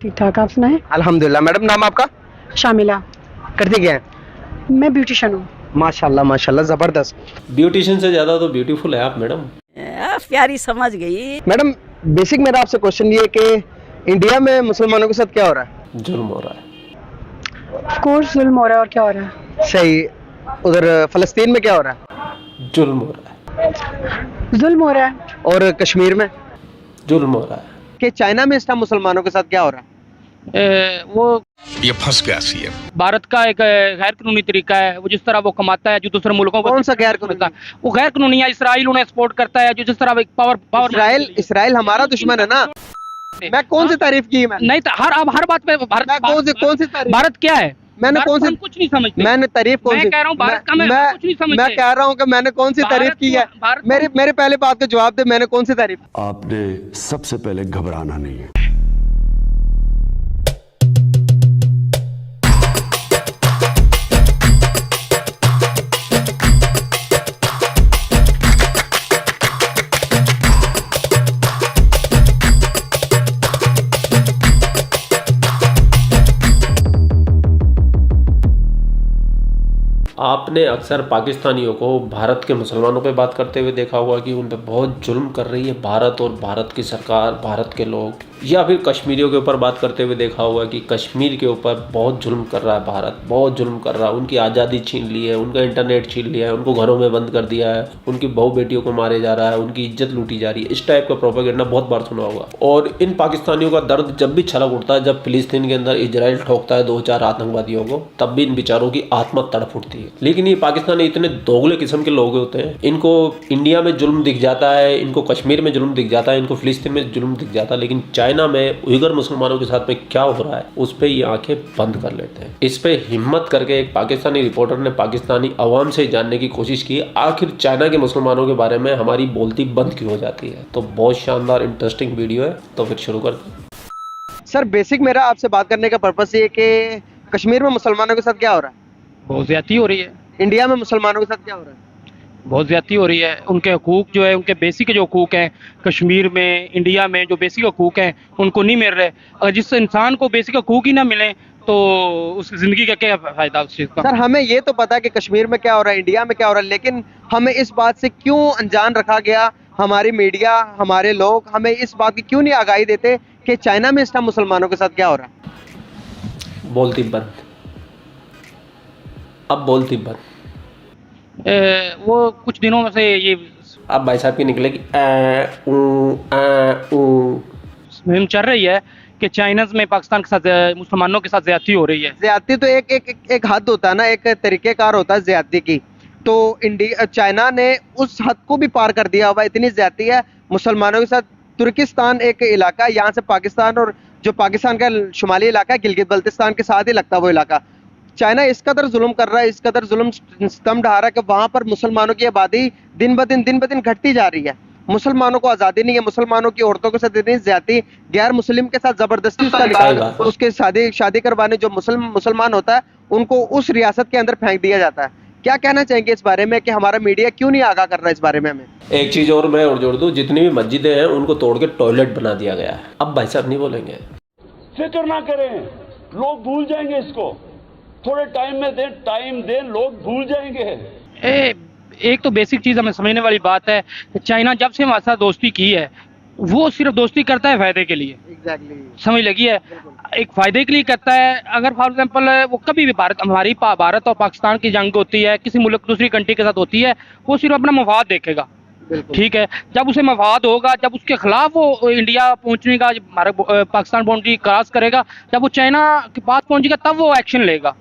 ठीक ठाक, आप सुनाएं। अल्हम्दुलिल्लाह। मैडम नाम आपका? शामिला। करते क्या है? मैं ब्यूटिशियन हूँ। माशाल्लाह माशाल्लाह, जबरदस्त। ब्यूटिशियन से ज्यादा तो ब्यूटीफुल है आप मैडम। प्यारी समझ गई। मैडम बेसिक मेरा आपसे क्वेश्चन ये है कि इंडिया में मुसलमानों के साथ क्या हो रहा है? जुल्म हो रहा है। ऑफ कोर्स जुल्म हो रहा है, और क्या हो रहा है? सही। उधर फलस्तीन में क्या हो रहा है? जुल्म हो रहा है। जुल्म हो रहा है। और कश्मीर में? जुल्म हो रहा है। कि चाइना में इस टाइम मुसलमानों के साथ क्या हो रहा है? वो ये फंस गया सीएम। भारत का एक गैर कानूनी तरीका है, वो जिस तरह वो कमाता है जो दूसरे मुल्कों को। कौन सा गैर कानूनी? वो गैर कानूनी है। इसराइल उन्हें सपोर्ट करता है, जो जिस तरह पावर इसराइल हमारा दुश्मन है ना। मैं कौन सी तारीफ की? मैं नहीं, हर बात पे भारत कौन सी तारीफ? भारत क्या है? मैंने कौन सी? कुछ नहीं समझते। मैंने तारीफ कौन सी? मैं कह रहा हूँ भारत का, मैं कुछ नहीं समझते। मैं कह रहा हूँ कि मैंने कौन सी तारीफ की है? मेरे पहले बात का जवाब दे, मैंने कौन सी तारीफ? आपने सबसे पहले घबराना नहीं है। आपने अक्सर पाकिस्तानियों को भारत के मुसलमानों पे बात करते हुए देखा होगा कि उन पे बहुत जुल्म कर रही है भारत और भारत की सरकार, भारत के लोग, या फिर कश्मीरियों के ऊपर बात करते हुए देखा होगा कि कश्मीर के ऊपर बहुत जुल्म कर रहा है भारत, बहुत जुल्म कर रहा है। उनकी आज़ादी छीन ली है, उनका इंटरनेट छीन लिया है, उनको घरों में बंद कर दिया है, उनकी बहू बेटियों को मारे जा रहा है, उनकी इज्जत लूटी जा रही है। इस टाइप का प्रोपेगेंडा बहुत बार सुना होगा। और इन पाकिस्तानियों का दर्द जब भी छलक उठता है, जब फिलिस्तीन के अंदर इजराइल ठोकता है 2-4 आतंकवादियों को, तब भी इन बेचारों की आत्मा तड़प उठती है। लेकिन ये पाकिस्तानी इतने दोगले किस्म के लोग होते हैं, इनको इंडिया में जुल्म दिख जाता है, इनको कश्मीर में जुल्म दिख जाता है, इनको फिलिस्तीन में जुल्म दिख जाता है, लेकिन चाइना में उइगर मुसलमानों के साथ में क्या हो रहा है उस पर ये आंखें बंद कर लेते हैं। इस पे हिम्मत करके एक पाकिस्तानी रिपोर्टर ने पाकिस्तानी अवाम से जानने की कोशिश की आखिर चाइना के मुसलमानों के बारे में हमारी बोलती बंद क्यों हो जाती है। तो बहुत शानदार इंटरेस्टिंग वीडियो है, तो फिर शुरू करते हैं। सर बेसिक मेरा आपसे बात करने का पर्पस ये कि कश्मीर में मुसलमानों के साथ क्या हो रहा है? बहुत ज्यादती हो रही है। इंडिया में मुसलमानों के साथ क्या हो रहा है? बहुत ज्यादती हो रही है। उनके हकूक जो है, उनके बेसिक जो हकूक हैं कश्मीर में, इंडिया में जो बेसिक हकूक हैं उनको नहीं मिल रहे। अगर जिस इंसान को बेसिक हकूक ही ना मिले तो उसकी ज़िंदगी का क्या फ़ायदा उस चीज़ का। सर हमें ये तो पता है कि कश्मीर में क्या हो रहा है, इंडिया में क्या हो रहा है, लेकिन हमें इस बात से क्यों अनजान रखा गया? हमारी मीडिया, हमारे लोग हमें इस बात की क्यों नहीं आगाही देते कि चाइना में इस टाइम मुसलमानों के साथ क्या हो रहा है? बोलती बंद, अब बोलती बंद। वो कुछ दिनों में से ये अब भाई साहब की निकलेगी मुहिम चल रही है कि चाइना में पाकिस्तान के साथ मुसलमानों के साथ ज्यादती हो रही है। ज्यादती तो एक हद होता है ना, एक तरीकेकार होता है ज्यादती की। तो इंडिया, चाइना ने उस हद को भी पार कर दिया हुआ, इतनी ज्यादती है मुसलमानों के साथ। तुर्किस्तान एक इलाका, यहाँ से पाकिस्तान और जो पाकिस्तान का शुमाली इलाका है गिलगित बल्तिस्तान के साथ ही लगता है वो इलाका, चाइना इस कदर जुल्म कर रहा है, इस कदर जुल्म स्तंभ ढा रहा है कि वहां पर मुसलमानों की आबादी दिन ब दिन घटती जा रही है। मुसलमानों को आज़ादी नहीं है, मुसलमानों की औरतों के साथ इतनी ज्यादती, गैर मुस्लिम के साथ जबरदस्ती उसका निकाह, उसके शादी करवाने जो मुसलमान होता है उनको उस रियासत के अंदर फेंक दिया जाता है। क्या कहना चाहेंगे इस बारे में कि हमारा मीडिया क्यों नहीं आगाह कर रहा है इस बारे में? हमें एक चीज और मैं और जोड़ दूं, जितनी भी मस्जिदें हैं उनको तोड़ के टॉयलेट बना दिया गया है। अब भाई साहब नहीं बोलेंगे। फिक्र ना करें, लोग भूल जाएंगे इसको। थोड़े टाइम में टाइम दें, लोग भूल जाएंगे। एक तो बेसिक चीज़ हमें समझने वाली बात है कि चाइना जब से हमारे साथ दोस्ती की है वो सिर्फ दोस्ती करता है फायदे के लिए। समझ लगी है, एक फायदे के लिए करता है। अगर फॉर एग्जांपल वो कभी भी भारत और पाकिस्तान की जंग होती है, किसी मुल्क दूसरी कंट्री के साथ होती है, वो सिर्फ अपना मफाद देखेगा। ठीक है, जब उसे मफाद होगा, जब उसके खिलाफ वो इंडिया पहुंचने का, पाकिस्तान बाउंड्री क्रॉस करेगा, जब वो चाइना के पास पहुंचेगा तब वो एक्शन लेगा।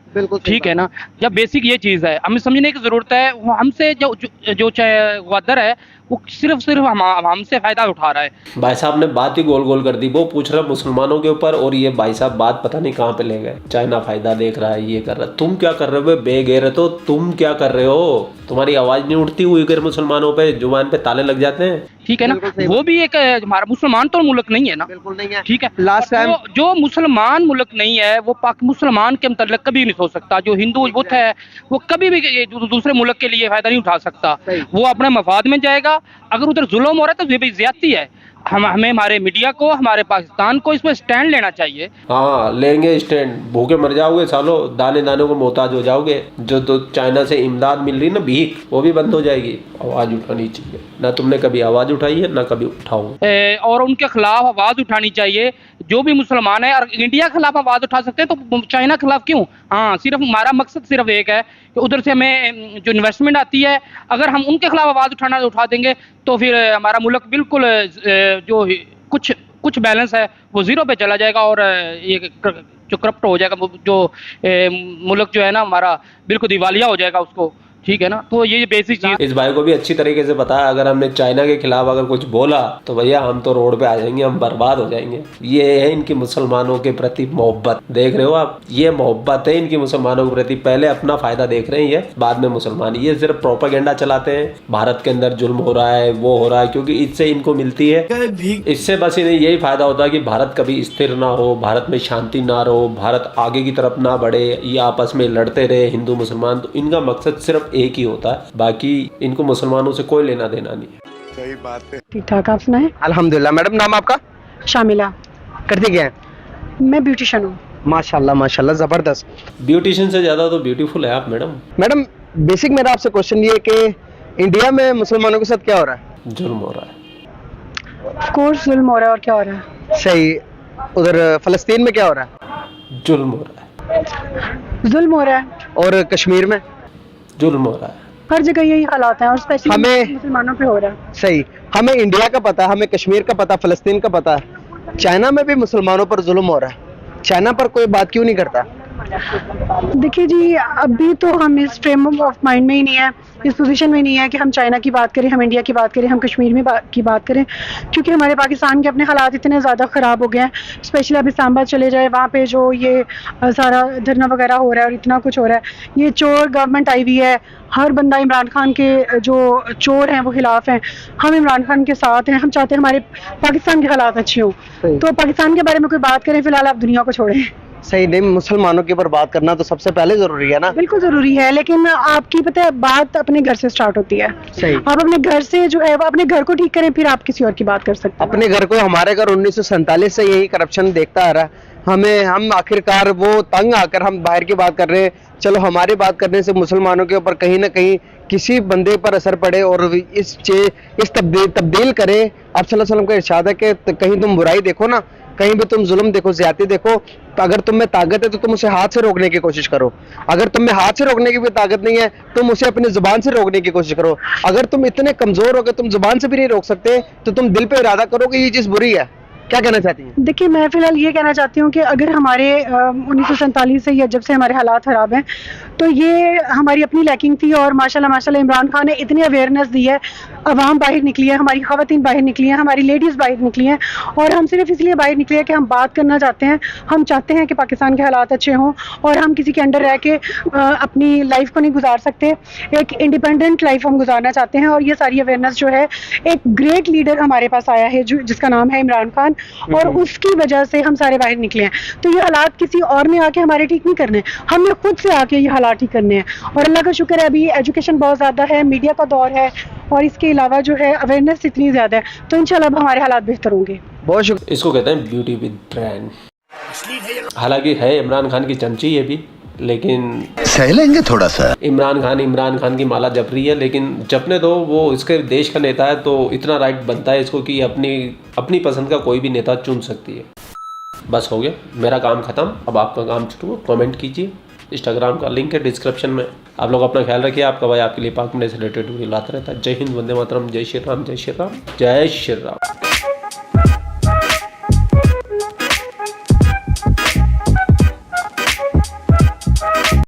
ठीक है ना, जब बेसिक ये चीज़ है हमें समझने की ज़रूरत है। वो हमसे जो गद्दार है वो सिर्फ हमसे फ़ायदा उठा रहा है। भाई साहब ने बात ही गोल गोल कर दी। वो पूछ रहा मुसलमानों के ऊपर और ये भाई साहब बात पता नहीं कहाँ पे ले गए। चाइना फायदा देख रहा है, ये कर रहा है। तुम क्या कर रहे हो बेगैर? तो तुम क्या कर रहे हो? तुम्हारी आवाज़ नहीं उठती हुई कर मुसलमानों पे, जुबान पे ताले लग जाते हैं। ठीक है ना, वो भी एक हमारा मुसलमान तो मुल्क नहीं है ना। बिल्कुल नहीं है। ठीक है, लास्ट टाइम जो मुसलमान मुल्क नहीं है वो मुसलमान के मतलब कभी नहीं सोच सकता। जो हिंदू बुत है वो कभी भी दूसरे मुल्क के लिए फायदा नहीं उठा सकता। वो अपने मफाद में जाएगा। अगर उधर जुल्म हो रहा है तो ये भी ज्यादती है। हमें हमारे मीडिया को, हमारे पाकिस्तान को इसमें स्टैंड लेना चाहिए। हाँ लेंगे स्टैंड, भूखे मर जाओगे सालों, दाने दाने को मोहताज हो जाओगे। जो तो चाइना से इमदाद मिल रही ना भीख, वो भी बंद हो जाएगी। आवाज़ उठानी चाहिए, ना तुमने कभी आवाज़ उठाई है ना कभी उठाओगे। और उनके खिलाफ आवाज़ उठानी चाहिए। जो भी मुसलमान है, और इंडिया के खिलाफ आवाज़ उठा सकते हैं तो चाइना के खिलाफ क्यों? हाँ, सिर्फ हमारा मकसद सिर्फ एक है कि उधर से हमें जो इन्वेस्टमेंट आती है, अगर हम उनके खिलाफ आवाज़ उठा देंगे तो फिर हमारा मुल्क बिल्कुल जो कुछ बैलेंस है वो ज़ीरो पे चला जाएगा, और ये जो करप्ट हो जाएगा, जो मुल्क जो है ना हमारा बिल्कुल दिवालिया हो जाएगा उसको। ठीक है ना, तो ये बेसिक चीज इस भाई को भी अच्छी तरीके से पता है, अगर हमने चाइना के खिलाफ अगर कुछ बोला तो भैया हम तो रोड पे आ जाएंगे, हम बर्बाद हो जाएंगे। ये है इनकी मुसलमानों के प्रति मोहब्बत, देख रहे हो आप, ये मोहब्बत है इनकी मुसलमानों के प्रति। पहले अपना फायदा देख रहे हैं ये, बाद में मुसलमान। ये सिर्फ प्रोपेगेंडा चलाते हैं, भारत के अंदर जुल्म हो रहा है, वो हो रहा है, क्योंकि इससे इनको मिलती है, इससे बस इन्हें यही फायदा होता है कि भारत कभी स्थिर ना हो, भारत में शांति ना रहो, भारत आगे की तरफ ना बढ़े, ये आपस में लड़ते रहे हिंदू मुसलमान। तो इनका मकसद सिर्फ एक ही होता है, बाकी इनको मुसलमानों से कोई लेना देना नहीं है। सही बात है। ठीक ठाक, आप सुनाए? अल्हम्दुलिल्लाह। मैडम नाम आपका? शामिला। करते क्या है? मैं ब्यूटिशियन हूँ। माशाल्लाह माशाल्लाह, जबरदस्त। ब्यूटिशियन से ज्यादा तो ब्यूटीफुल है आप मैडम। मैडम बेसिक मेरा आपसे क्वेश्चन ये कि इंडिया में मुसलमानों के साथ क्या हो रहा है? जुल्म हो रहा है। ऑफ कोर्स जुल्म हो रहा है, और क्या हो रहा है? सही। उधर फलस्तीन में क्या हो रहा है? जुल्म हो रहा है। जुल्म हो रहा है, और कश्मीर में? जुल्म हो रहा है। हर जगह यही हालात हैं, और स्पेशली हमें मुसलमानों पे हो रहा है। सही। हमें इंडिया का पता, हमें कश्मीर का पता, फलस्तीन का पता, चाइना में भी मुसलमानों पर जुल्म हो रहा है। चाइना पर कोई बात क्यों नहीं करता? देखिए जी, अभी तो हम इस फ्रेम ऑफ माइंड में ही नहीं है, इस पोजीशन में नहीं है कि हम चाइना की बात करें, हम इंडिया की बात करें, हम कश्मीर में की बात करें, क्योंकि हमारे पाकिस्तान के अपने हालात इतने ज़्यादा ख़राब हो गए हैं। स्पेशली अब इस्लामाबाद चले जाए, वहाँ पे जो ये सारा धरना वगैरह हो रहा है और इतना कुछ हो रहा है, ये चोर गवर्नमेंट आई हुई है, हर बंदा इमरान खान के जो चोर हैं वो खिलाफ हैं। हम इमरान खान के साथ हैं, हम चाहते हैं हमारे पाकिस्तान के हालात अच्छे हों। तो पाकिस्तान के बारे में कोई बात करें, फिलहाल आप दुनिया को छोड़ें। सही नहीं, मुसलमानों के ऊपर बात करना तो सबसे पहले जरूरी है ना? बिल्कुल जरूरी है, लेकिन आपकी पता है बात अपने घर से स्टार्ट होती है। सही। आप अपने घर से जो है वो अपने घर को ठीक करें, फिर आप किसी और की बात कर सकते हैं। अपने घर को, हमारे घर 1947 से यही करप्शन देखता आ रहा है। हम आखिरकार वो तंग आकर हम बाहर की बात कर रहे हैं। चलो हमारी बात करने से मुसलमानों के ऊपर कहीं ना कहीं किसी बंदे पर असर पड़े और इस तब्दील करे। आप सल्लल्लाहु अलैहि वसल्लम का इरशाद है कि कहीं तुम बुराई देखो ना, कहीं भी तुम जुल्म देखो, ज्यादती देखो, तो अगर तुम में ताकत है तो तुम उसे हाथ से रोकने की कोशिश करो। अगर तुम में हाथ से रोकने की भी ताकत नहीं है, तुम उसे अपनी जुबान से रोकने की कोशिश करो। अगर तुम इतने कमजोर हो गए तुम जुबान से भी नहीं रोक सकते, तो तुम दिल पे इरादा करो कि ये चीज बुरी है। क्या कहना चाहती हैं? देखिए, मैं फिलहाल ये कहना चाहती हूँ कि अगर हमारे 1947 से या जब से हमारे हालात ख़राब हैं, तो ये हमारी अपनी लैकिंग थी, और माशाल्लाह इमरान खान ने इतनी अवेयरनेस दी है, अवाम बाहर निकली है, हमारी ख़वातीन बाहर निकली हैं, हमारी लेडीज़ बाहर निकली हैं, और हम सिर्फ इसलिए बाहर निकले हैं कि हम बात करना चाहते हैं। हम चाहते हैं कि पाकिस्तान के हालात अच्छे हों, और हम किसी के अंडर रह के अपनी लाइफ को नहीं गुजार सकते। एक इंडिपेंडेंट लाइफ हम गुजारना चाहते हैं, और ये सारी अवेयरनेस जो है, एक ग्रेट लीडर हमारे पास आया है जिसका नाम है इमरान खान, और उसकी वजह से हम सारे बाहर निकले हैं। तो ये हालात किसी और ने आके हमारे ठीक नहीं करने, हमने खुद से आके ये हालात ठीक करने हैं। और अल्लाह का शुक्र है अभी एजुकेशन बहुत ज़्यादा है, मीडिया का दौर है, और इसके अलावा जो है अवेयरनेस इतनी ज़्यादा है, तो इंशाल्लाह अब हमारे हालात बेहतर होंगे। बहुत शुक्रिया। इसको कहते हैं ब्यूटी विद ब्रांड। हालांकि है इमरान खान की चमची ये भी, लेकिन सह लेंगे थोड़ा सा। इमरान खान की माला जप रही है, लेकिन जपने दो, वो इसके देश का नेता है, तो इतना राइट बनता है इसको कि अपनी पसंद का कोई भी नेता चुन सकती है। बस हो गया, मेरा काम खत्म, अब आपका काम शुरू। कमेंट कीजिए, इंस्टाग्राम का लिंक है डिस्क्रिप्शन में। आप लोग अपना ख्याल रखिए, आपका भाई आपके लिए पाक में से रिलेटेड वीडियो लाता रहता है। जय हिंद, वंदे मातरम, जय श्री राम, जय श्री राम, जय श्री राम।